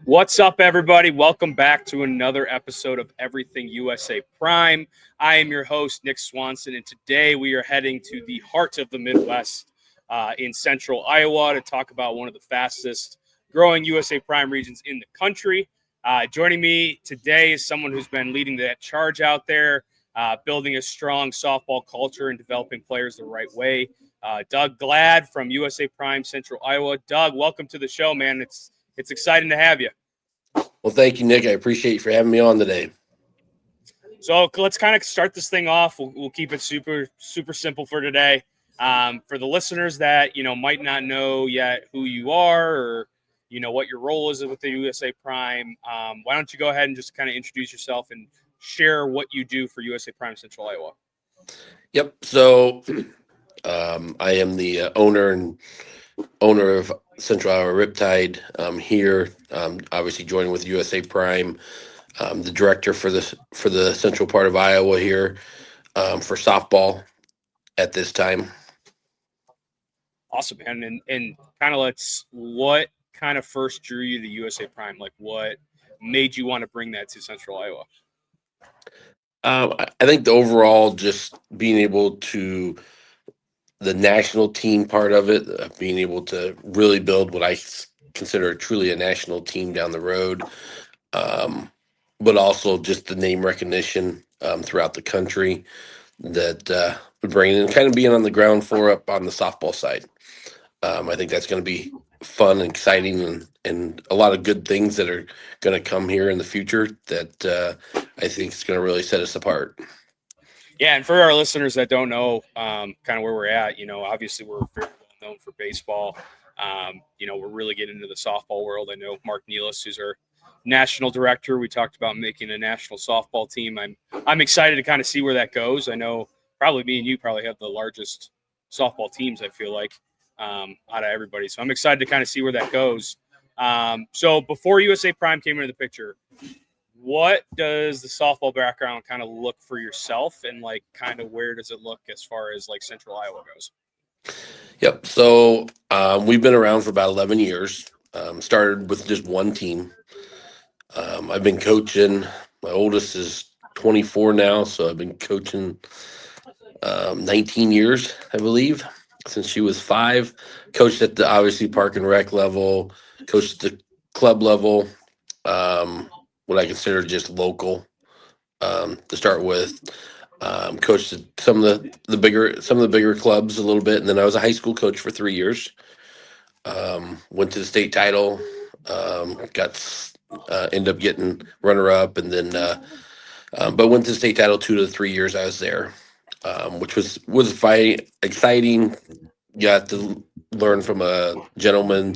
What's up, everybody? Welcome back to another episode of Everything USA Prime. I am your host, Nick Swanson, and today we are heading to the heart of the Midwest in central Iowa to talk about one of the fastest growing USA Prime regions in the country. Joining me today is someone who's been leading that charge out there, building a strong softball culture and developing players the right way. Doug Glad from USA Prime Central Iowa. Doug, welcome to the show, man. It's exciting to have you. Well, thank you, Nick. I appreciate you for having me on today. So let's kind of start this thing off. We'll keep it super simple for today. For the listeners that might not know yet who you are or what your role is with the USA Prime, why don't you go ahead and just kind of introduce yourself and share what you do for USA Prime Central Iowa? Yep. So, I am the owner of Central Iowa Riptide. Here, obviously joining with USA Prime. The director for the central part of Iowa here for softball at this time. Awesome, man. And kind of what kind of first drew you to USA Prime? Like, what made you want to bring that to Central Iowa? I think the overall just being able to the national team part of it, being able to really build what I consider truly a national team down the road, but also just the name recognition throughout the country that would bring in, and kind of being on the ground floor up on the softball side. I think that's going to be fun and exciting, and a lot of good things that are going to come here in the future that I think is going to really set us apart. Yeah, and for our listeners that don't know kind of where we're at, obviously we're very well known for baseball. We're really getting into the softball world. I know Mark Nealis, who's our national director. We talked about making a national softball team. I'm excited to kind of see where that goes. I know probably me and you probably have the largest softball teams. I feel like out of everybody, so I'm excited to kind of see where that goes. So before USA Prime came into the picture, what does the softball background kind of look for yourself, and like kind of where does it look as far as like Central Iowa goes? Yep. So we've been around for about 11 years. Started with just one team. I've been coaching. My oldest is 24 now, so I've been coaching 19 years, I believe, since she was 5. Coached at the obviously park and rec level, coached at the club level, what I consider just local to start with. Coached at some of the bigger clubs a little bit, and then I was a high school coach for 3 years. Went to the state title, got ended up getting runner up, and then but went to the state title 2 to 3 years I was there, which was exciting. Got to learn from a gentleman,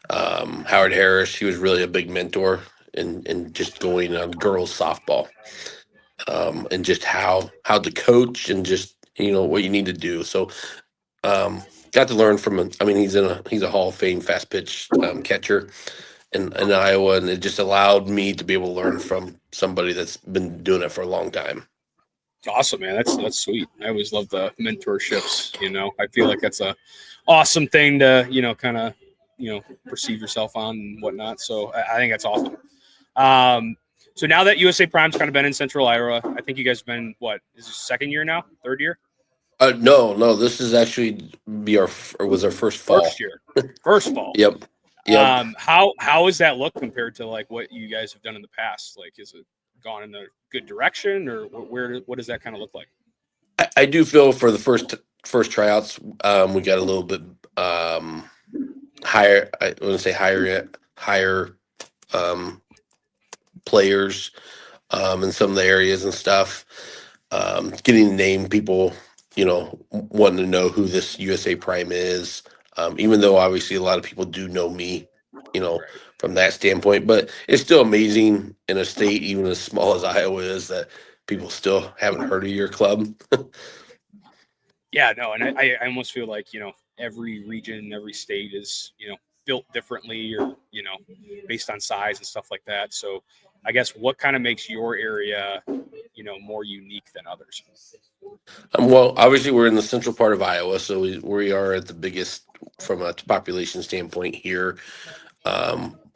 Howard Harris. He was really a big mentor in just going on girls softball, and just how to coach and just what you need to do. So got to learn from him. I mean, he's a Hall of Fame fast pitch catcher in Iowa, and it just allowed me to be able to learn from somebody that's been doing it for a long time. Awesome, man. That's sweet. I always love the mentorships. I feel like that's a awesome thing to kind of perceive yourself on and whatnot. So I think that's awesome. So now that USA Prime's kind of been in Central Iowa, I think you guys have been, what is this, second year now, third year? No, this is actually be our or was our first First fall. year, first fall. Yep, yep. How does that look compared to like what you guys have done in the past? Like, is it gone in a good direction, or what does that kind of look like? I do feel for the first tryouts, we got a little bit higher. I want to say higher um, players in some of the areas and stuff. Getting to name people, wanting to know who this USA Prime is. Even though obviously a lot of people do know me, you know, Right. from that standpoint, but it's still amazing in a state even as small as Iowa is that people still haven't heard of your club. Yeah, no, and I almost feel like every region, every state is built differently, or based on size and stuff like that. So I guess what kind of makes your area more unique than others? Well, obviously we're in the central part of Iowa, so we are at the biggest from a population standpoint here.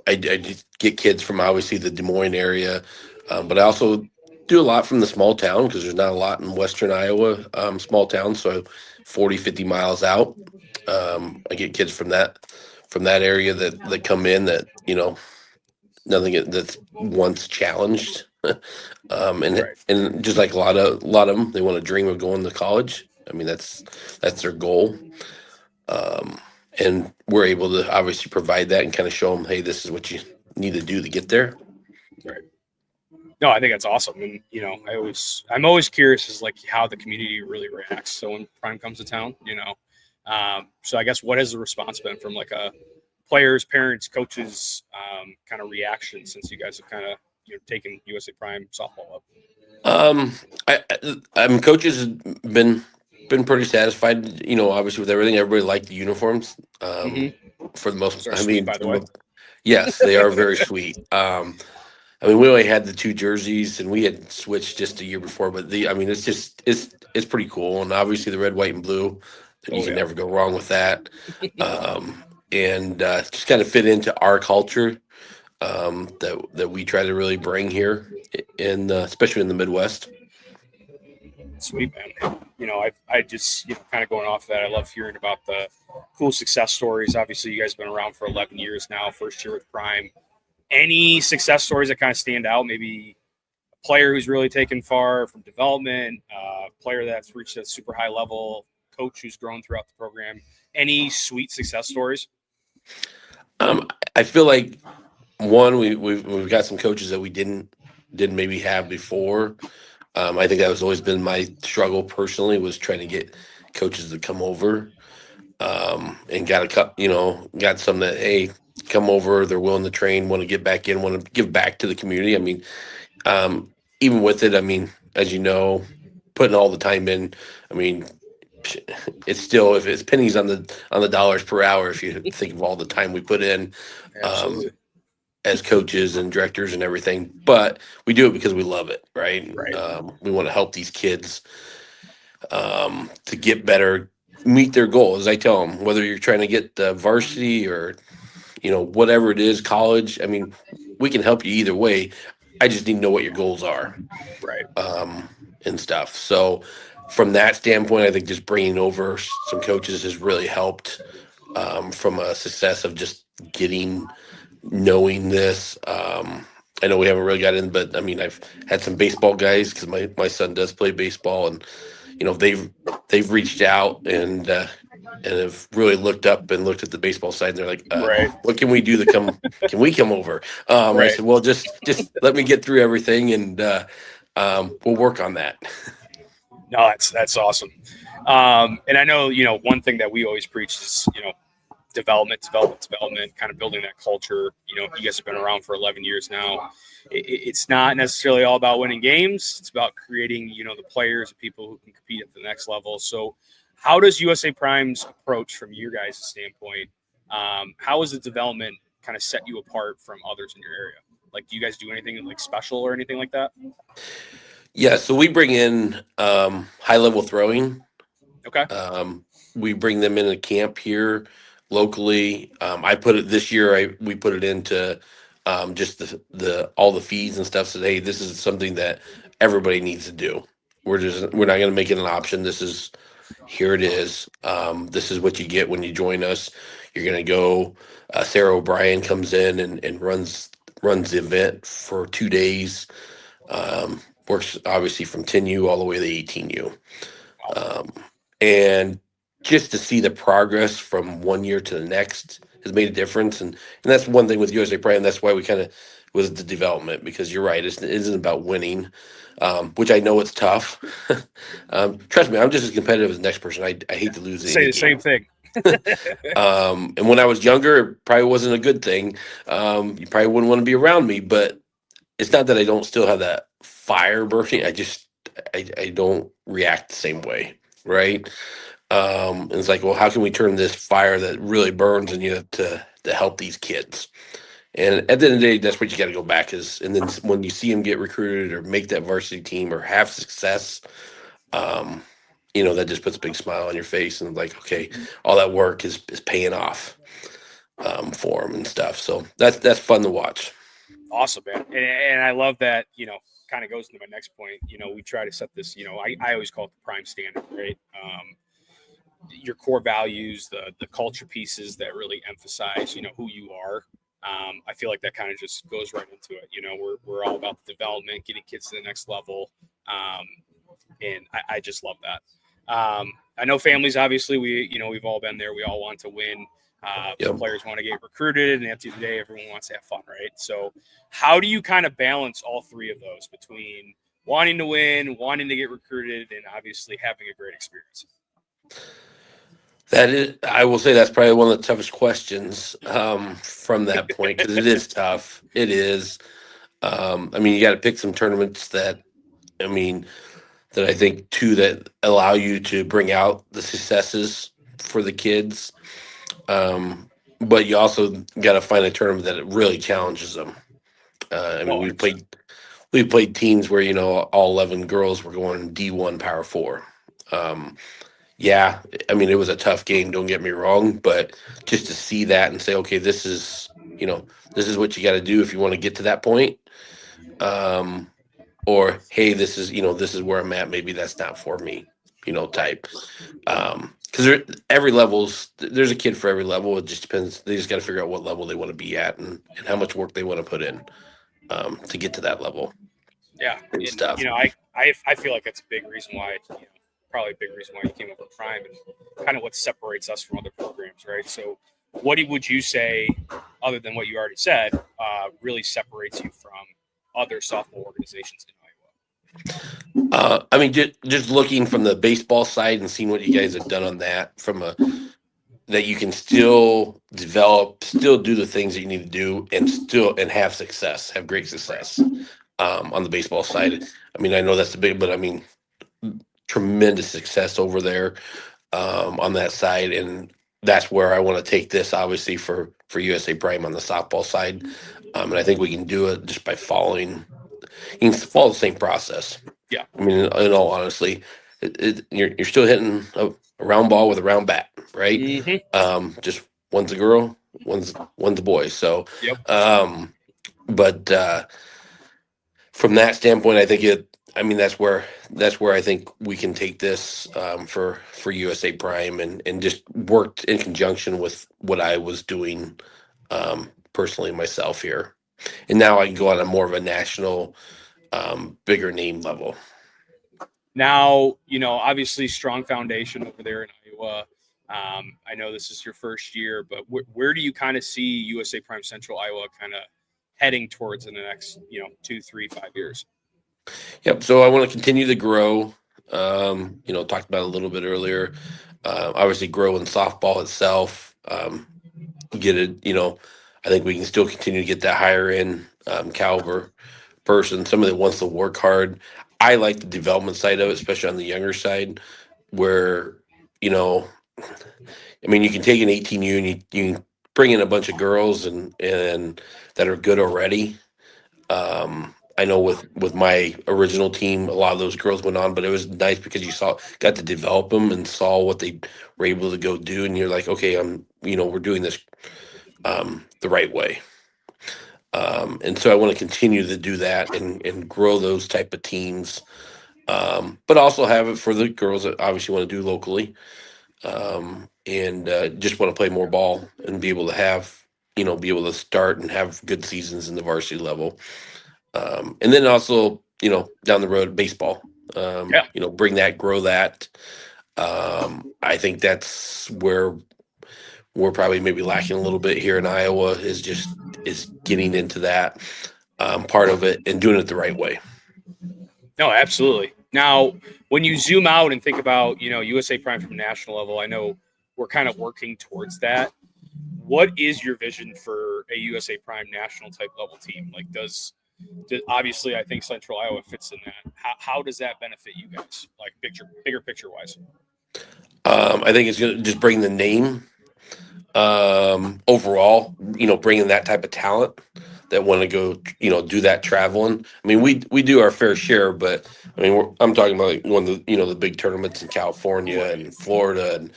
I just get kids from obviously the Des Moines area, but I also do a lot from the small town because there's not a lot in Western Iowa, small towns. So 40, 50 miles out. I get kids from that area that come in that, nothing that's once challenged. And Right. just like a lot of them, they want to dream of going to college. I mean, that's their goal. Um, and we're able to obviously provide that and kind of show them, hey, this is what you need to do to get there. Right. No, I think that's awesome. And, I'm always curious as like how the community really reacts. So when Prime comes to town, so I guess what has the response been from like a players, parents, coaches, kind of reaction since you guys have kind of, taken USA Prime softball up? Um, I'm coaches have been pretty satisfied. Obviously with everything, everybody liked the uniforms. Mm-hmm. For the Those most, are I sweet, mean, by the way. yes, they are very sweet. I mean, we only had the two jerseys, and we had switched just a year before. But I mean, it's pretty cool, and obviously the red, white, and blue. You Oh can yeah. never go wrong with that. And just kind of fit into our culture that we try to really bring here, in especially in the Midwest. Sweet, man. I just, kind of going off that, I love hearing about the cool success stories. Obviously, you guys have been around for 11 years now, first year with Prime. Any success stories that kind of stand out? Maybe a player who's really taken far from development, player that's reached a super high level, coach who's grown throughout the program. Any sweet success stories? I feel like one, we've got some coaches that we didn't maybe have before. I think that was always been my struggle personally, was trying to get coaches to come over, and got a cup, got some that, hey, come over, they're willing to train, want to get back in, want to give back to the community. I mean, um, even with it, I mean, as you know, putting all the time in, I mean, it's still, if it's pennies on the dollars per hour, if you think of all the time we put in, um, Absolutely. as coaches and directors and everything. But we do it because we love it, right? Right. We want to help these kids, to get better, meet their goals. I tell them, whether you're trying to get varsity or, whatever it is, college. I mean, we can help you either way. I just need to know what your goals are, Right. um, and stuff. So, from that standpoint, I think just bringing over some coaches has really helped, from a success of just getting knowing this. I know we haven't really got in, but I mean, I've had some baseball guys because my son does play baseball, and they've reached out and have really looked up and looked at the baseball side, and they're like, Right. "What can we do to come? Can we come over?" I Right. said, "Well, just let me get through everything, and we'll work on that." No, that's awesome. And I know, one thing that we always preach is, development, kind of building that culture. You guys have been around for 11 years now. It's not necessarily all about winning games. It's about creating, the players, people who can compete at the next level. So how does USA Prime's approach from your guys' standpoint? How is the development kind of set you apart from others in your area? Like, do you guys do anything like special or anything like that? Yeah, so we bring in, high level throwing. Okay. Um, we bring them in a camp here locally. I put it this year. We put it into, just the all the fees and stuff. Said, hey, this is something that everybody needs to do. We're not going to make it an option. This is, here it is. This is what you get when you join us. You're going to go. Sarah O'Brien comes in and runs the event for 2 days. Works obviously from 10U all the way to 18U. Um, and just to see the progress from one year to the next has made a difference. And that's one thing with USA Prime. That's why we kind of was the development, because you're right. It isn't about winning, which I know it's tough. Trust me, I'm just as competitive as the next person. I hate to lose Say any the same game. thing. And when I was younger, it probably wasn't a good thing. You probably wouldn't want to be around me, but it's not that I don't still have that fire burning. I don't react the same way, right? And it's like, well, how can we turn this fire that really burns in you to help these kids? And at the end of the day, that's what you got to go back is. And then when you see them get recruited or make that varsity team or have success, um, that just puts a big smile on your face and like, okay, all that work is paying off. for them and stuff. So that's fun to watch. Awesome, man. And I love that, kind of goes into my next point. We try to set this, I always call it the prime standard, right? Your core values, the culture pieces that really emphasize, who you are. I feel like that kind of just goes right into it. We're all about the development, getting kids to the next level. And I just love that. I know families, obviously, we've all been there. We all want to win. Yep. Players want to get recruited, and at the end of the day, everyone wants to have fun, right? So how do you kind of balance all three of those between wanting to win, wanting to get recruited, and obviously having a great experience? That is, I will say that's probably one of the toughest questions from that point, because it is tough. It is. I mean, you got to pick some tournaments that, I mean, that I think too that allow you to bring out the successes for the kids. But you also got to find a tournament that really challenges them. I mean, Oh, we've played teams where all 11 girls were going D1 Power Four. Yeah, I mean, it was a tough game. Don't get me wrong, but just to see that and say, okay, this is what you got to do if you want to get to that point. Or hey, this is where I'm at. Maybe that's not for me, type. Because there's a kid for every level. It just depends. They just got to figure out what level they want to be at and how much work they want to put in to get to that level. yeah. And stuff. I feel like that's a big reason why, probably a big reason why you came up with Prime and kind of what separates us from other programs, right? So what would you say, other than what you already said, really separates you from other softball organizations in Iowa? I mean, just looking from the baseball side and seeing what you guys have done on that, that you can still develop, still do the things that you need to do, and have great success on the baseball side. I mean, I know that's the big, but I mean, tremendous success over there on that side, and that's where I want to take this, obviously, for USA Prime on the softball side, and I think we can do it just by you can follow the same process. Yeah. I mean, in all honesty, you're still hitting a round ball with a round bat, right? Mm-hmm. Just one's a girl, one's a boy. So, Yep. But from that standpoint, I think that's where I think we can take this for USA Prime and just worked in conjunction with what I was doing personally myself here, and now I can go on a more of a national, bigger name level. Now, obviously strong foundation over there in Iowa. I know this is your first year, but where do you kind of see USA Prime Central Iowa kind of heading towards in the next, 2, 3, 5 years? Yep. So I want to continue to grow. Talked about it a little bit earlier. Obviously, grow in softball itself. Get it. I think we can still continue to get that higher end caliber person, somebody that wants to work hard. I like the development side of it, especially on the younger side, where I mean, you can take an 18U and you can bring in a bunch of girls and that are good already. I know with my original team, a lot of those girls went on, but it was nice because got to develop them and saw what they were able to go do, and you're like, okay, we're doing this the right way. And so I want to continue to do that and grow those type of teams, but also have it for the girls that obviously want to do locally, and just want to play more ball and be able to start and have good seasons in the varsity level. And then also, down the road, baseball, grow that. I think that's where we're probably maybe lacking a little bit here in Iowa is getting into that part of it and doing it the right way. No, absolutely. Now, when you zoom out and think about, USA Prime from national level, I know we're kind of working towards that. What is your vision for a USA Prime national type level team? Like, obviously, I think Central Iowa fits in that. How does that benefit you guys, like bigger picture wise? I think it's going to just bring the name overall, bringing that type of talent that want to go, do that traveling. I mean, we do our fair share, but I mean, I'm talking about like one of the, the big tournaments in California and Florida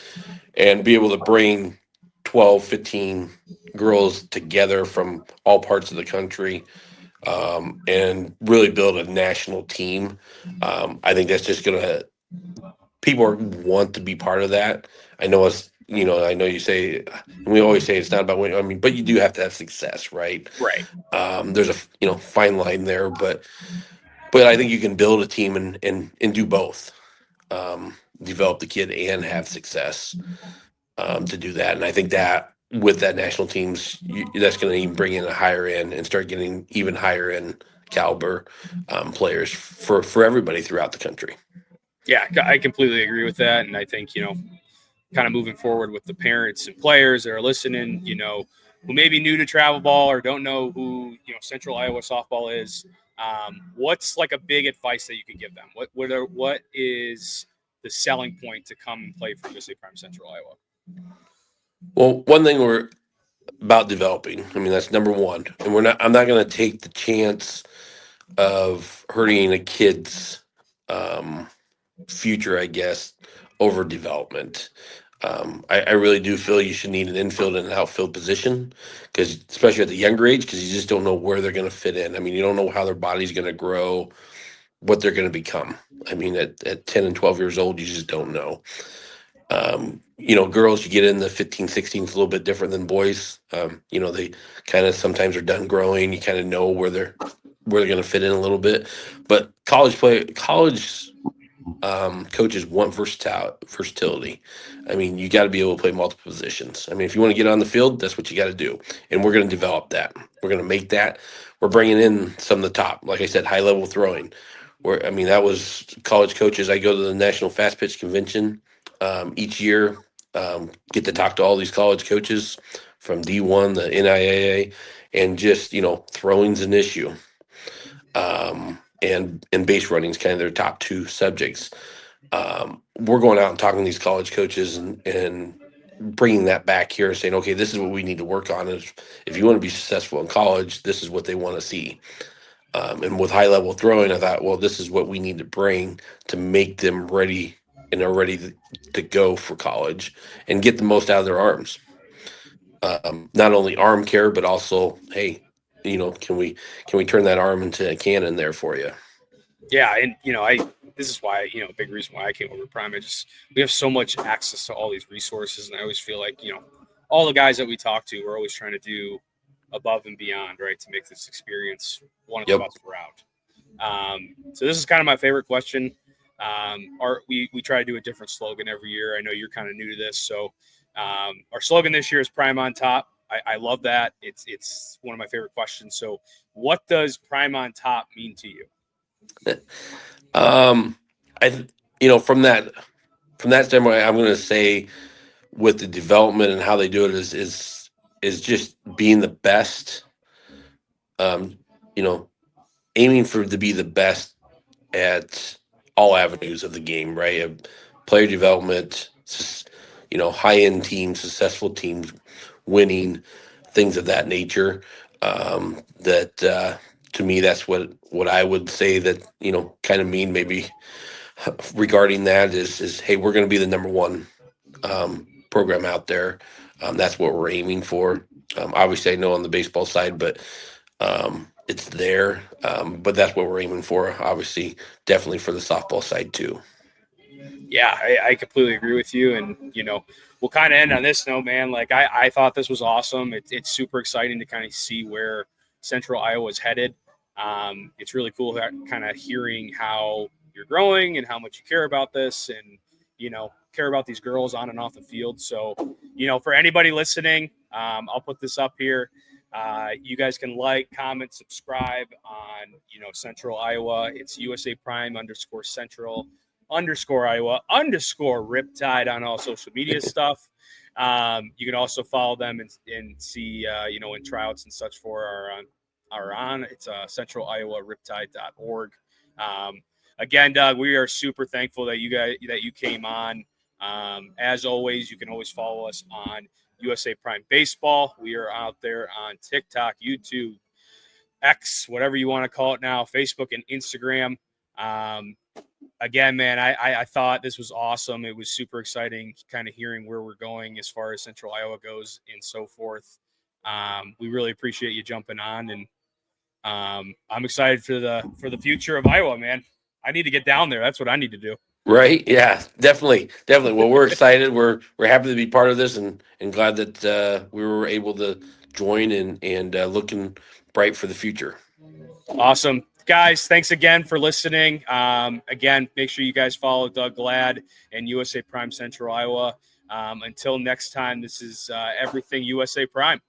and be able to bring 12, 15, girls together from all parts of the country, and really build a national team. I think that's just going to want to be part of that. I know I know you say, and we always say it's not about winning. I mean, but you do have to have success, right? Right. There's a fine line there, but I think you can build a team and do both. Develop the kid and have success, to do that. And I think that with that national teams, that's going to even bring in a higher end and start getting even higher end caliber, players for everybody throughout the country. Yeah, I completely agree with that. And I think, kind of moving forward with the parents and players that are listening, who may be new to travel ball or don't know who, Central Iowa softball is, what's like a big advice that you could give them? What is the selling point to come and play for USA Prime Central Iowa? Well, one thing we're about developing, I mean, that's number one. And I'm not going to take the chance of hurting a kid's, um, future, I guess, over development. I really do feel you should need an infield and an outfield position, because especially at the younger age, because you just don't know where they're going to fit in. I mean, you don't know how their body's going to grow, what they're going to become. I mean, at 10 and 12 years old, you just don't know. Girls, you get in the 15, 16 is a little bit different than boys. They kind of sometimes are done growing. You kind of know where they're going to fit in a little bit. But college coaches want versatility. I mean, you got to be able to play multiple positions. I mean, if you want to get on the field, that's what you got to do. And we're going to develop that. We're going to make that. We're bringing in some of the top, like I said, high level throwing. I mean, that was college coaches. I go to the National Fast Pitch Convention, each year, get to talk to all these college coaches from D1, the NIAA, and just, throwing's an issue. And base running is kind of their top two subjects. We're going out and talking to these college coaches and bringing that back here and saying, okay, this is what we need to work on. If you want to be successful in college, this is what they want to see. And with high level throwing, I thought, well, this is what we need to bring to make them ready and are ready to go for college and get the most out of their arms. Not only arm care, but also, hey, can we turn that arm into a cannon there for you? Yeah, and this is why, a big reason why I came over to Prime. We have so much access to all these resources, and I always feel like, all the guys that we talk to, we're always trying to do above and beyond, right, to make this experience one of the Yep. best around. So this is kind of my favorite question. We try to do a different slogan every year. I know you're kind of new to this, so our slogan this year is Prime on Top. I love that. It's one of my favorite questions. So, what does Prime on Top mean to you? Um, from that standpoint, I'm going to say with the development and how they do it is just being the best. Um, you know, aiming for to be the best at all avenues of the game, right? Player development, high end teams, successful teams, winning, things of that nature. That To me, that's what I would say that kind of mean maybe regarding that is hey, we're going to be the number one, program out there. That's what we're aiming for. Obviously, I know on the baseball side, but it's there. But that's what we're aiming for. Obviously, definitely for the softball side too. Yeah, I completely agree with you. And, we'll kind of end on this note, man. Like, I thought this was awesome. It's super exciting to kind of see where Central Iowa is headed. It's really cool kind of hearing how you're growing and how much you care about this and, care about these girls on and off the field. So, for anybody listening, I'll put this up here. You guys can like, comment, subscribe on, Central Iowa. It's USA Prime _Central _ Iowa _ Riptide on all social media stuff. You can also follow them and see, when tryouts and such for are on. It's Central Iowa Riptide.org. Again, Doug, we are super thankful that you came on. As always, you can always follow us on USA Prime Baseball. We are out there on TikTok, YouTube, X, whatever you want to call it now, Facebook and Instagram. Again, man, I thought this was awesome. It was super exciting kind of hearing where we're going as far as Central Iowa goes and so forth. We really appreciate you jumping on, and I'm excited for the future of Iowa, man. I need to get down there. That's what I need to do. Right? Yeah, definitely, definitely. Well, we're excited. We're happy to be part of this, and glad that we were able to join and looking bright for the future. Awesome. Guys, thanks again for listening. Again, make sure you guys follow Doug Glad and USA Prime Central Iowa. Until next time, this is Everything USA Prime.